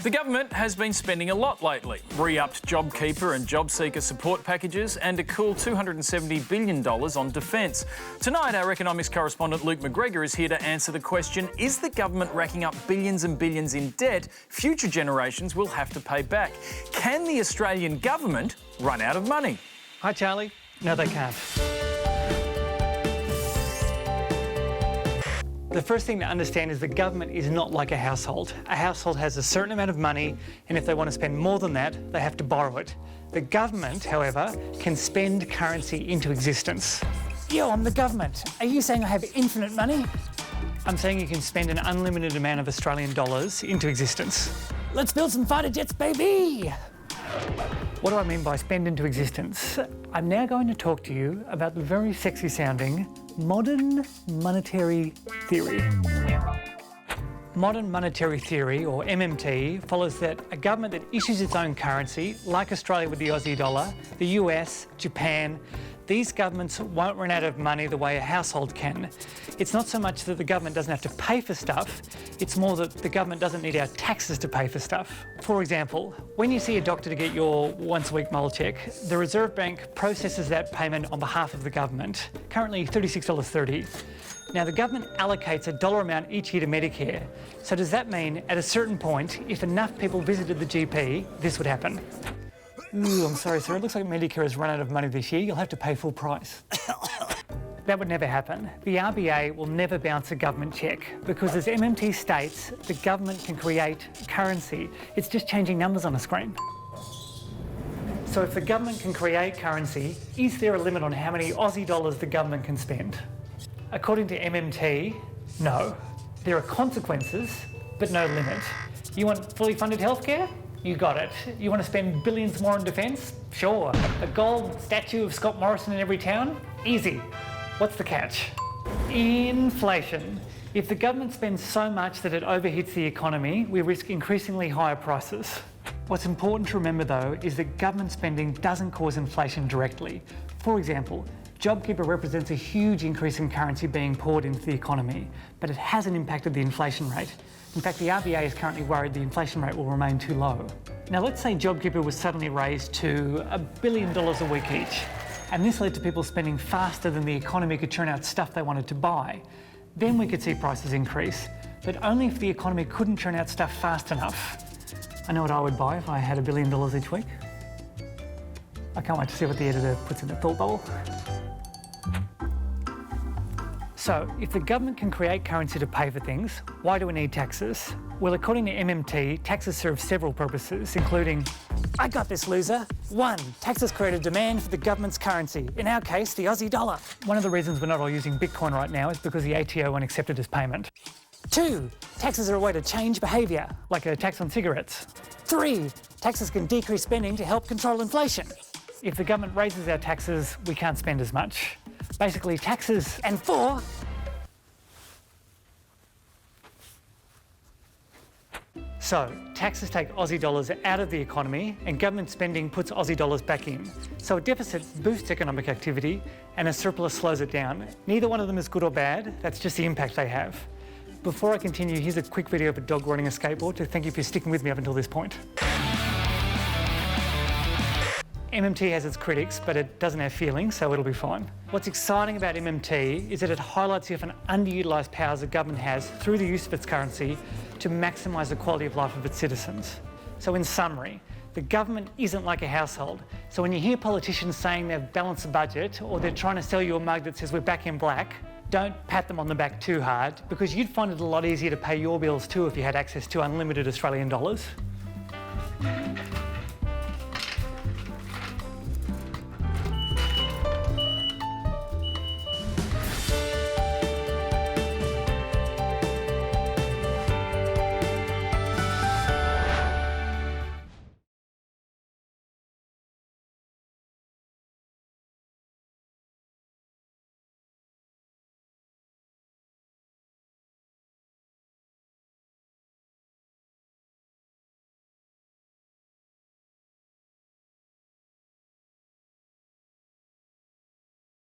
The government has been spending a lot lately. Re-upped JobKeeper and JobSeeker support packages and a cool $270 billion on defence. Tonight, our economics correspondent Luke McGregor is here to answer the question, is the government racking up billions and billions in debt future generations will have to pay back? Can the Australian government run out of money? Hi, Charlie. No, they can't. The first thing to understand is the government is not like a household. A household has a certain amount of money, and if they want to spend more than that, they have to borrow it. The government, however, can spend currency into existence. Yo, I'm the government. Are you saying I have infinite money? I'm saying you can spend an unlimited amount of Australian dollars into existence. Let's build some fighter jets, baby! What do I mean by spend into existence? I'm now going to talk to you about the very sexy sounding modern monetary theory. Modern monetary theory, or MMT, follows that a government that issues its own currency, like Australia with the Aussie dollar, the US, Japan, these governments won't run out of money the way a household can. It's not so much that the government doesn't have to pay for stuff, it's more that the government doesn't need our taxes to pay for stuff. For example, when you see a doctor to get your once-a-week mole check, the Reserve Bank processes that payment on behalf of the government, currently $36.30. Now, the government allocates a dollar amount each year to Medicare. So does that mean, at a certain point, if enough people visited the GP, this would happen? Ooh, I'm sorry, sir. It looks like Medicare has run out of money this year. You'll have to pay full price. That would never happen. The RBA will never bounce a government cheque because, as MMT states, the government can create currency. It's just changing numbers on a screen. So if the government can create currency, is there a limit on how many Aussie dollars the government can spend? According to MMT, no. There are consequences, but no limit. You want fully funded healthcare? You got it. You want to spend billions more on defence? Sure. A gold statue of Scott Morrison in every town? Easy. What's the catch? Inflation. If the government spends so much that it overheats the economy, we risk increasingly higher prices. What's important to remember, though, is that government spending doesn't cause inflation directly. For example, JobKeeper represents a huge increase in currency being poured into the economy, but it hasn't impacted the inflation rate. In fact, the RBA is currently worried the inflation rate will remain too low. Now, let's say JobKeeper was suddenly raised to $1 billion a week each, and this led to people spending faster than the economy could churn out stuff they wanted to buy. Then we could see prices increase, but only if the economy couldn't churn out stuff fast enough. I know what I would buy if I had $1 billion each week. I can't wait to see what the editor puts in the thought bubble. So, if the government can create currency to pay for things, why do we need taxes? Well, according to MMT, taxes serve several purposes, including... I got this, loser. 1. Taxes create a demand for the government's currency, in our case, the Aussie dollar. One of the reasons we're not all using Bitcoin right now is because the ATO won't accept it as payment. 2. Taxes are a way to change behaviour. Like a tax on cigarettes. 3. Taxes can decrease spending to help control inflation. If the government raises our taxes, we can't spend as much. Basically, taxes... And 4. So, taxes take Aussie dollars out of the economy and government spending puts Aussie dollars back in. So a deficit boosts economic activity and a surplus slows it down. Neither one of them is good or bad, that's just the impact they have. Before I continue, here's a quick video of a dog riding a skateboard to thank you for sticking with me up until this point. MMT has its critics, but it doesn't have feelings, so it'll be fine. What's exciting about MMT is that it highlights the often underutilised powers the government has through the use of its currency to maximise the quality of life of its citizens. So in summary, the government isn't like a household. So when you hear politicians saying they've balanced the budget or they're trying to sell you a mug that says we're back in black, don't pat them on the back too hard because you'd find it a lot easier to pay your bills too if you had access to unlimited Australian dollars.